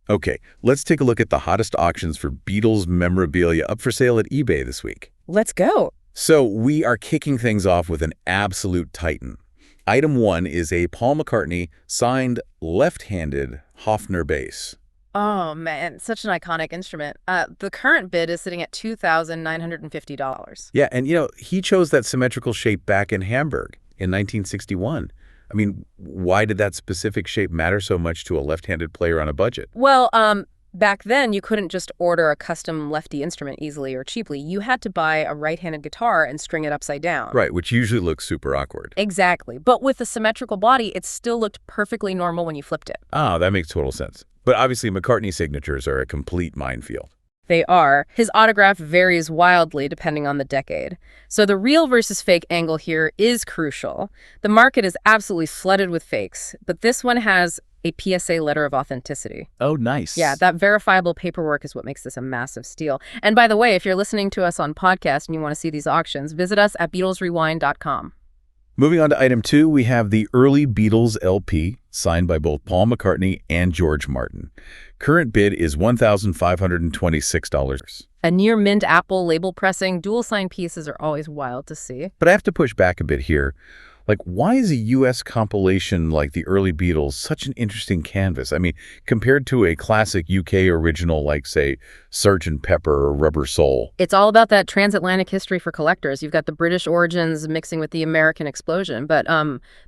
Okay, let's take a look at the hottest auctions for Beatles memorabilia up for sale at eBay this week. Let's go. So we are kicking things off with an absolute titan. Item 1 is a Paul McCartney signed left-handed Höfner bass. Oh, man, such an iconic instrument. The current bid is sitting at $2,950. Yeah, and he chose that symmetrical shape back in Hamburg in 1961. I mean, why did that specific shape matter so much to a left-handed player on a budget? Well, back then you couldn't just order a custom lefty instrument easily or cheaply. You had to buy a right-handed guitar and string it upside down. Right, which usually looks super awkward. Exactly. But with a symmetrical body, it still looked perfectly normal when you flipped it. Ah, that makes total sense. But obviously, McCartney's signatures are a complete minefield. They are. His autograph varies wildly depending on the decade. So the real versus fake angle here is crucial. The market is absolutely flooded with fakes, but this one has a PSA letter of authenticity. Oh, nice. Yeah, that verifiable paperwork is what makes this a massive steal. And by the way, if you're listening to us on podcast and you want to see these auctions, visit us at BeatlesRewind.com. Moving on to item 2, we have the early Beatles LP, signed by both Paul McCartney and George Martin. Current bid is $1,526. A near mint Apple label pressing, dual sign pieces are always wild to see. But I have to push back a bit here. Like, why is a U.S. compilation like the early Beatles such an interesting canvas? I mean, compared to a classic U.K. original like, say, Sgt. Pepper or Rubber Soul. It's all about that transatlantic history for collectors. You've got the British origins mixing with the American explosion. But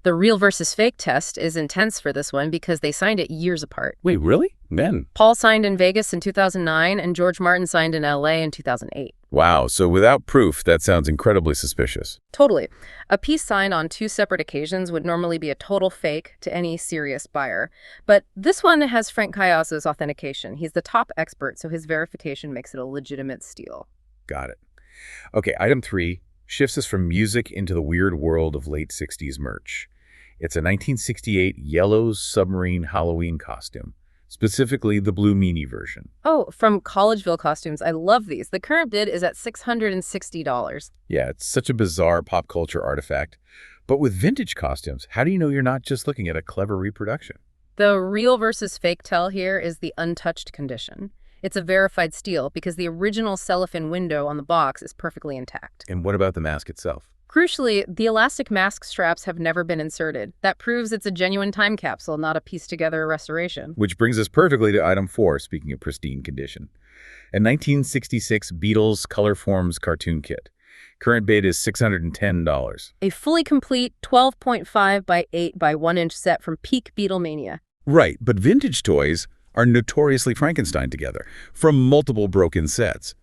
the real versus fake test is intense for this one because they signed it years apart. Wait, really? When? Paul signed in Vegas in 2009 and George Martin signed in L.A. in 2008. Wow, so without proof, that sounds incredibly suspicious. Totally. A piece signed on 2 separate occasions would normally be a total fake to any serious buyer. But this one has Frank Kayas's authentication. He's the top expert, so his verification makes it a legitimate steal. Got it. Okay, item 3 shifts us from music into the weird world of late 60s merch. It's a 1968 yellow Submarine Halloween costume. Specifically the blue Meannie version. Oh, from Collegeville costumes. I love these. The current bid is at $660. Yeah, it's such a bizarre pop culture artifact. But with vintage costumes, how do you know you're not just looking at a clever reproduction? The real versus fake tell here is the untouched condition. It's a verified steal because the original cellophane window on the box is perfectly intact. And what about the mask itself? Crucially, the elastic mask straps have never been inserted. That proves it's a genuine time capsule, not a pieced-together restoration. Which brings us perfectly to item 4, speaking of pristine condition. A 1966 Beatles Colorforms cartoon kit. Current bid is $610. A fully complete 12.5 by 8 by 1 inch set from peak Beatlemania. Right, but vintage toys are notoriously Frankenstein together, from multiple broken sets.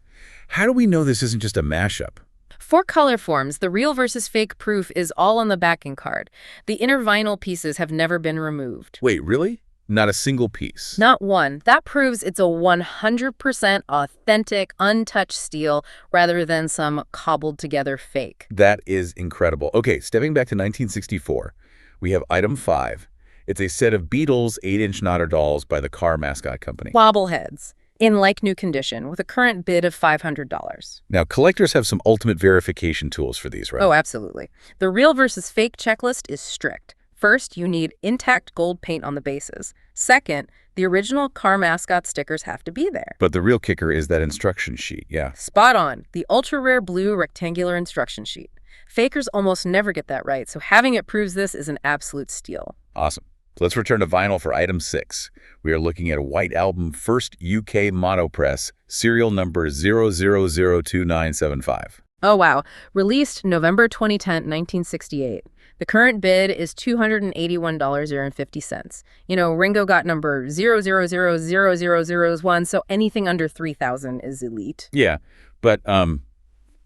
How do we know this isn't just a mashup? For Colorforms, the real versus fake proof is all on the backing card. The inner vinyl pieces have never been removed. Wait, really? Not a single piece? Not one. That proves it's a 100% authentic, untouched steel rather than some cobbled-together fake. That is incredible. Okay, stepping back to 1964, we have item 5. It's a set of Beatles 8-inch Knotter dolls by the car mascot company. Bobbleheads. In like-new condition, with a current bid of $500. Now, collectors have some ultimate verification tools for these, right? Oh, absolutely. The real versus fake checklist is strict. First, you need intact gold paint on the bases. Second, the original car mascot stickers have to be there. But the real kicker is that instruction sheet, yeah. Spot on. The ultra-rare blue rectangular instruction sheet. Fakers almost never get that right, so having it proves this is an absolute steal. Awesome. Let's return to vinyl for item 6. We are looking at a White Album first UK mono press, serial number 000295. Oh, wow. Released November 2010, 1968. The current bid is $281.50. You know, Ringo got number 0000001, so anything under 3,000 is elite. Yeah, but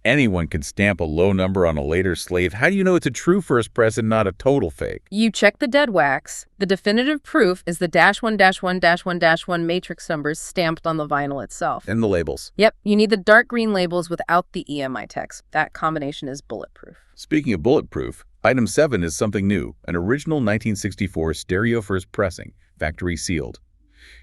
anyone can stamp a low number on a later slave. How do you know it's a true first press and not a total fake? You check the dead wax. The definitive proof is the -1-1-1-1 matrix numbers stamped on the vinyl itself. And the labels. Yep, you need the dark green labels without the EMI text. That combination is bulletproof. Speaking of bulletproof, item 7 is something new, an original 1964 stereo first pressing, factory sealed.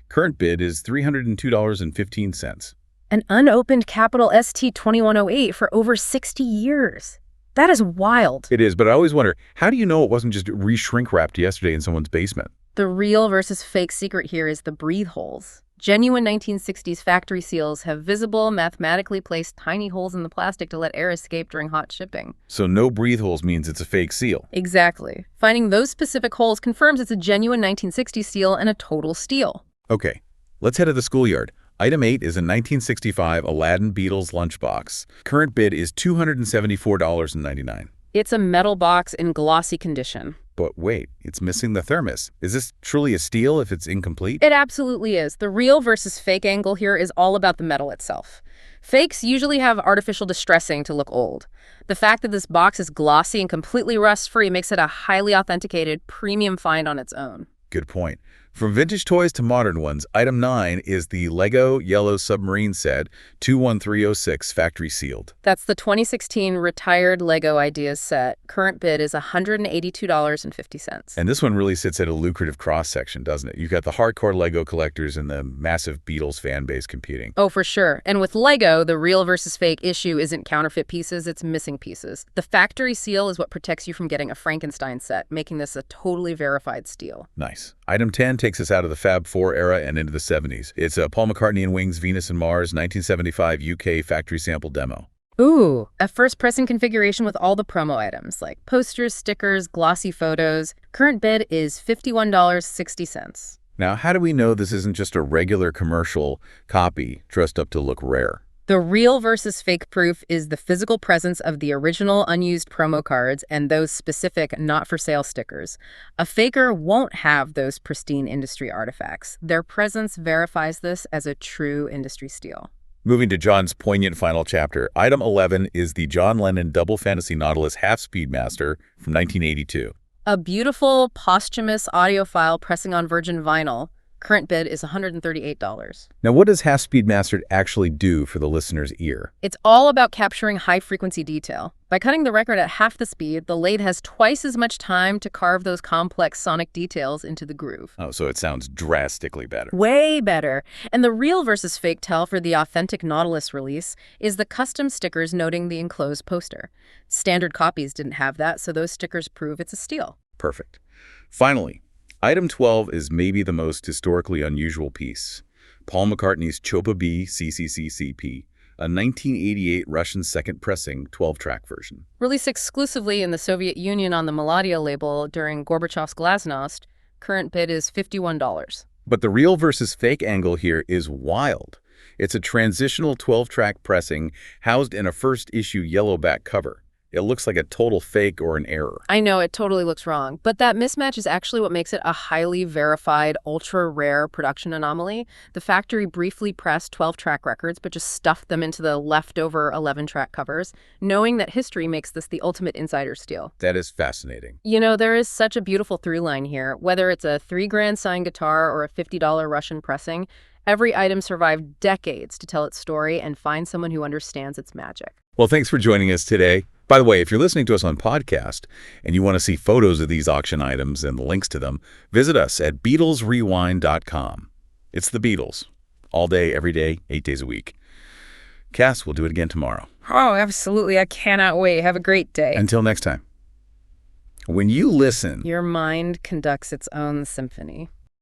Current bid is $302.15. An unopened capital ST2108 for over 60 years. That is wild. It is, but I always wonder, how do you know it wasn't just re-shrink wrapped yesterday in someone's basement? The real versus fake secret here is the breathe holes. Genuine 1960s factory seals have visible, mathematically placed tiny holes in the plastic to let air escape during hot shipping. So no breathe holes means it's a fake seal. Exactly. Finding those specific holes confirms it's a genuine 1960s seal and a total steal. Okay, let's head to the schoolyard. Item 8 is a 1965 Aladdin Beatles lunchbox. Current bid is $274.99. It's a metal box in glossy condition. But wait, it's missing the thermos. Is this truly a steal if it's incomplete? It absolutely is. The real versus fake angle here is all about the metal itself. Fakes usually have artificial distressing to look old. The fact that this box is glossy and completely rust-free makes it a highly authenticated, premium find on its own. Good point. From vintage toys to modern ones, item 9 is the Lego Yellow Submarine set 21306 factory sealed. That's the 2016 retired Lego Ideas set. Current bid is $182.50. And this one really sits at a lucrative cross-section, doesn't it? You've got the hardcore Lego collectors and the massive Beatles fan base competing. Oh, for sure. And with Lego, the real versus fake issue isn't counterfeit pieces, it's missing pieces. The factory seal is what protects you from getting a Frankenstein set, making this a totally verified steal. Nice. Item 10 takes us out of the Fab 4 era and into the 70s. It's a Paul McCartney and Wings Venus and Mars 1975 UK factory sample demo. Ooh, a first pressing configuration with all the promo items, like posters, stickers, glossy photos. Current bid is $51.60. Now, how do we know this isn't just a regular commercial copy dressed up to look rare? The real versus fake proof is the physical presence of the original unused promo cards and those specific not-for-sale stickers. A faker won't have those pristine industry artifacts. Their presence verifies this as a true industry steal. Moving to John's poignant final chapter, item 11 is the John Lennon Double Fantasy Nautilus Half Speedmaster from 1982. A beautiful, posthumous audio file pressing on virgin vinyl. Current bid is $138. Now, what does Half Speedmaster actually do for the listener's ear? It's all about capturing high-frequency detail. By cutting the record at half the speed, the lathe has twice as much time to carve those complex sonic details into the groove. Oh, so it sounds drastically better. Way better. And the real versus fake tell for the authentic Nautilus release is the custom stickers noting the enclosed poster. Standard copies didn't have that, so those stickers prove it's a steal. Perfect. Finally, item 12 is maybe the most historically unusual piece. Paul McCartney's Chopa B CCCCP, a 1988 Russian second pressing 12-track version. Released exclusively in the Soviet Union on the Melodia label during Gorbachev's Glasnost, current bid is $51. But the real versus fake angle here is wild. It's a transitional 12-track pressing housed in a first-issue yellow back cover. It looks like a total fake or an error. I know, it totally looks wrong, but that mismatch is actually what makes it a highly verified, ultra-rare production anomaly. The factory briefly pressed 12-track records, but just stuffed them into the leftover 11-track covers, knowing that history makes this the ultimate insider steal. That is fascinating. You know, there is such a beautiful through line here. Whether it's a $3,000 signed guitar or a $50 Russian pressing, every item survived decades to tell its story and find someone who understands its magic. Well, thanks for joining us today. By the way, if you're listening to us on podcast and you want to see photos of these auction items and the links to them, visit us at BeatlesRewind.com. It's the Beatles. All day, every day, 8 days a week. Cass, we'll do it again tomorrow. Oh, absolutely. I cannot wait. Have a great day. Until next time. When you listen, your mind conducts its own symphony.